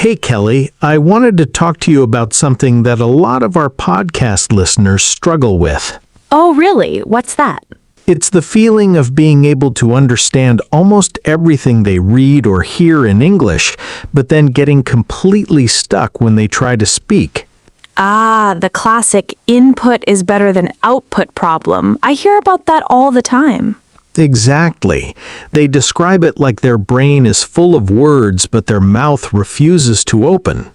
Hey, Kelly, I wanted to talk to you about something that a lot of our podcast listeners struggle with. Oh, really? What's that? It's the feeling of being able to understand almost everything they read or hear in English, but then getting completely stuck when they try to speak. Ah, the classic input is better than output problem. I hear about that all the time. Exactly. They describe it like their brain is full of words, but their mouth refuses to open.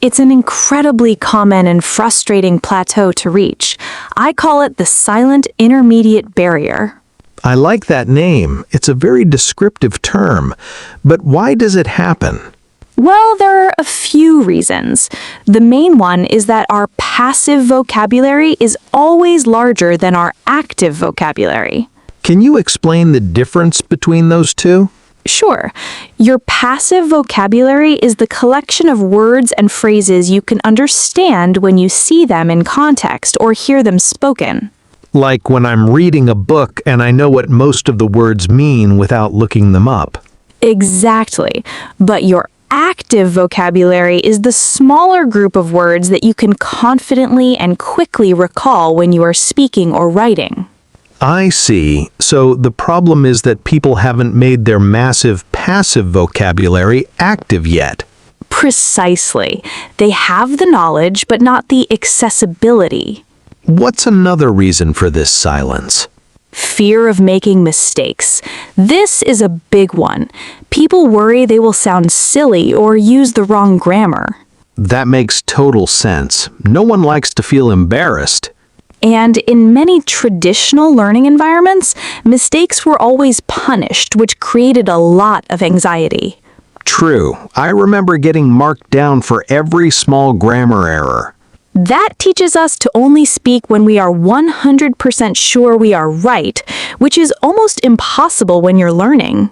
It's an incredibly common and frustrating plateau to reach. I call it the silent intermediate barrier. I like that name. It's a very descriptive term. But why does it happen? Well, there are a few reasons. The main one is that our passive vocabulary is always larger than our active vocabulary. Can you explain the difference between those two? Sure. Your passive vocabulary is the collection of words and phrases you can understand when you see them in context or hear them spoken. Like when I'm reading a book and I know what most of the words mean without looking them up. Exactly. But your active vocabulary is the smaller group of words that you can confidently and quickly recall when you are speaking or writing. I see. So the problem is that people haven't made their massive passive vocabulary active yet. Precisely. They have the knowledge, but not the accessibility. What's another reason for this silence? Fear of making mistakes. This is a big one. People worry they will sound silly or use the wrong grammar. That makes total sense. No one likes to feel embarrassed. And in many traditional learning environments, mistakes were always punished, which created a lot of anxiety. True. I remember getting marked down for every small grammar error. That teaches us to only speak when we are 100% sure we are right, which is almost impossible when you're learning.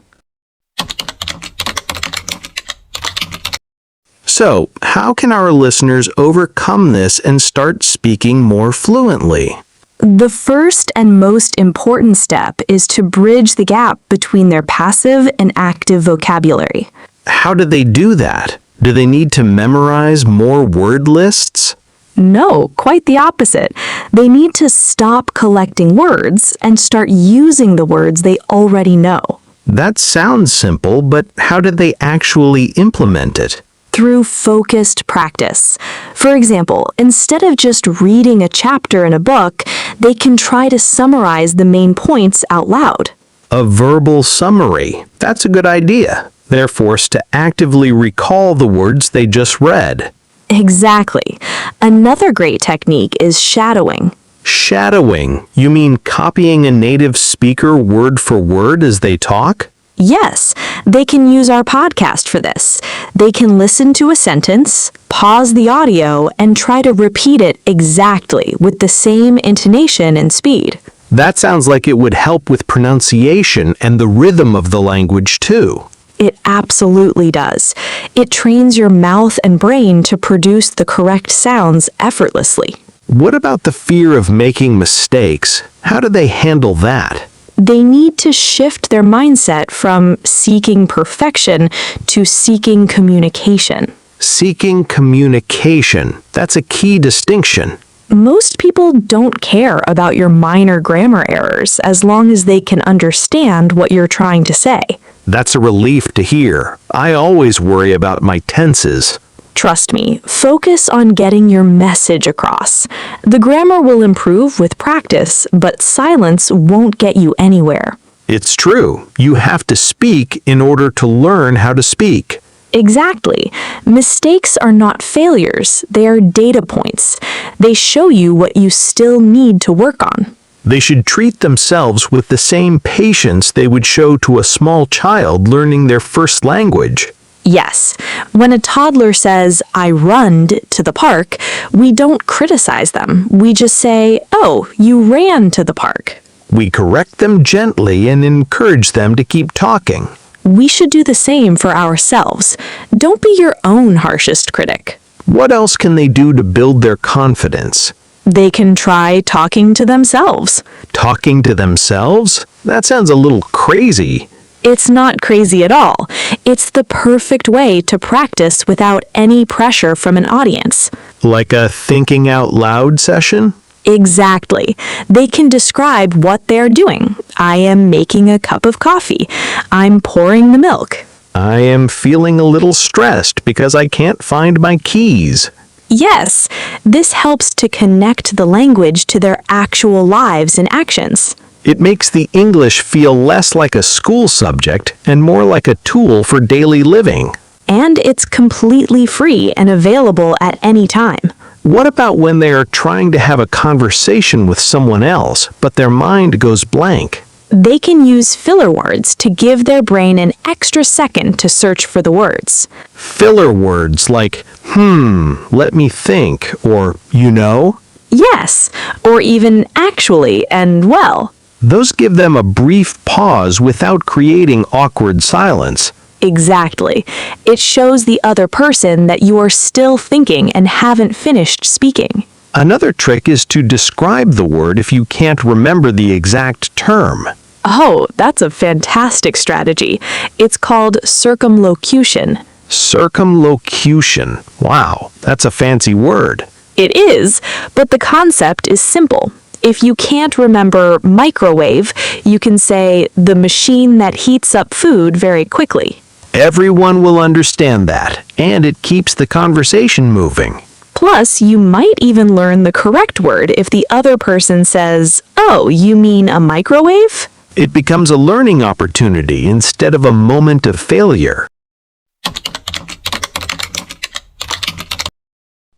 So, how can our listeners overcome this and start speaking more fluently? The first and most important step is to bridge the gap between their passive and active vocabulary. How do they do that? Do they need to memorize more word lists? No, quite the opposite. They need to stop collecting words and start using the words they already know. That sounds simple, but how do they actually implement it? Through focused practice. For example, instead of just reading a chapter in a book, they can try to summarize the main points out loud. A verbal summary. That's a good idea. They're forced to actively recall the words they just read. Exactly. Another great technique is shadowing. Shadowing? You mean copying a native speaker word for word as they talk? Yes, they can use our podcast for this. They can listen to a sentence, pause the audio, and try to repeat it exactly with the same intonation and speed. That sounds like it would help with pronunciation and the rhythm of the language too. It absolutely does. It trains your mouth and brain to produce the correct sounds effortlessly. What about the fear of making mistakes? How do they handle that? They need to shift their mindset from seeking perfection to seeking communication. Seeking communication. That's a key distinction. Most people don't care about your minor grammar errors as long as they can understand what you're trying to say. That's a relief to hear. I always worry about my tenses. Trust me, focus on getting your message across. The grammar will improve with practice, but silence won't get you anywhere. It's true. You have to speak in order to learn how to speak. Exactly. Mistakes are not failures. They are data points. They show you what you still need to work on. They should treat themselves with the same patience they would show to a small child learning their first language. Yes, when a toddler says, "I runned to the park," we don't criticize them. We just say, "Oh, you ran to the park." We correct them gently and encourage them to keep talking. We should do the same for ourselves. Don't be your own harshest critic. What else can they do to build their confidence? They can try talking to themselves. Talking to themselves? That sounds a little crazy. It's not crazy at all. It's the perfect way to practice without any pressure from an audience. Like a thinking out loud session? Exactly. They can describe what they're doing. I am making a cup of coffee. I'm pouring the milk. I am feeling a little stressed because I can't find my keys. Yes, this helps to connect the language to their actual lives and actions. It makes the English feel less like a school subject and more like a tool for daily living. And it's completely free and available at any time. What about when they are trying to have a conversation with someone else, but their mind goes blank? They can use filler words to give their brain an extra second to search for the words. Filler words like, let me think, or, Yes, or even actually and well. Those give them a brief pause without creating awkward silence. Exactly. It shows the other person that you are still thinking and haven't finished speaking. Another trick is to describe the word if you can't remember the exact term. Oh, that's a fantastic strategy. It's called circumlocution. Circumlocution. Wow, that's a fancy word. It is, but the concept is simple. If you can't remember microwave, you can say the machine that heats up food very quickly. Everyone will understand that, and it keeps the conversation moving. Plus, you might even learn the correct word if the other person says, "Oh, you mean a microwave?" It becomes a learning opportunity instead of a moment of failure.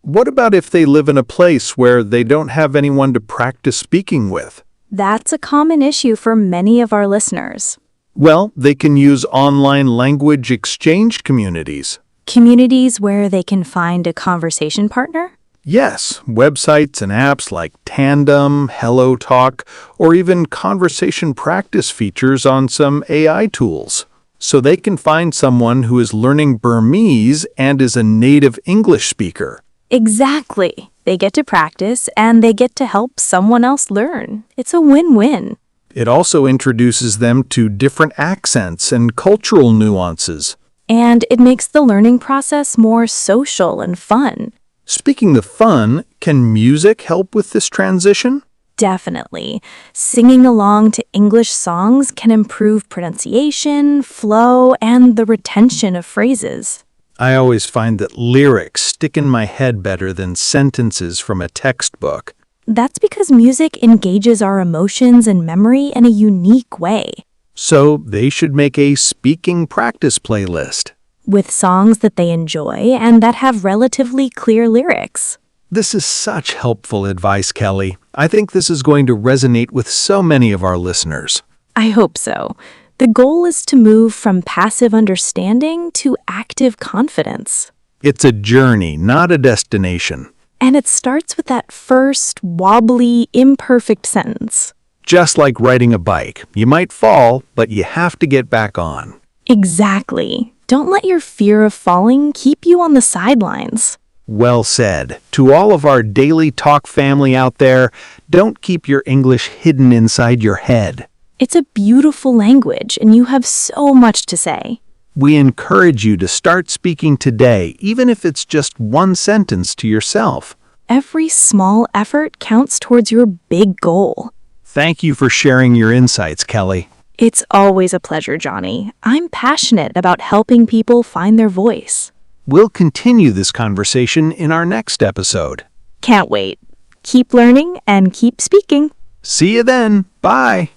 What about if they live in a place where they don't have anyone to practice speaking with? That's a common issue for many of our listeners. Well, they can use online language exchange communities. Communities where they can find a conversation partner? Yes, websites and apps like Tandem, HelloTalk, or even conversation practice features on some AI tools. So they can find someone who is learning Burmese and is a native English speaker. Exactly. They get to practice and they get to help someone else learn. It's a win-win. It also introduces them to different accents and cultural nuances. And it makes the learning process more social and fun. Speaking of fun, can music help with this transition? Definitely. Singing along to English songs can improve pronunciation, flow, and the retention of phrases. I always find that lyrics stick in my head better than sentences from a textbook. That's because music engages our emotions and memory in a unique way. So they should make a speaking practice playlist. With songs that they enjoy and that have relatively clear lyrics. This is such helpful advice, Kelly. I think this is going to resonate with so many of our listeners. I hope so. The goal is to move from passive understanding to active confidence. It's a journey, not a destination. And it starts with that first, wobbly, imperfect sentence. Just like riding a bike. You might fall, but you have to get back on. Exactly. Don't let your fear of falling keep you on the sidelines. Well said. To all of our Daily Talk family out there, don't keep your English hidden inside your head. It's a beautiful language, and you have so much to say. We encourage you to start speaking today, even if it's just one sentence to yourself. Every small effort counts towards your big goal. Thank you for sharing your insights, Kelly. It's always a pleasure, Johnny. I'm passionate about helping people find their voice. We'll continue this conversation in our next episode. Can't wait. Keep learning and keep speaking. See you then. Bye.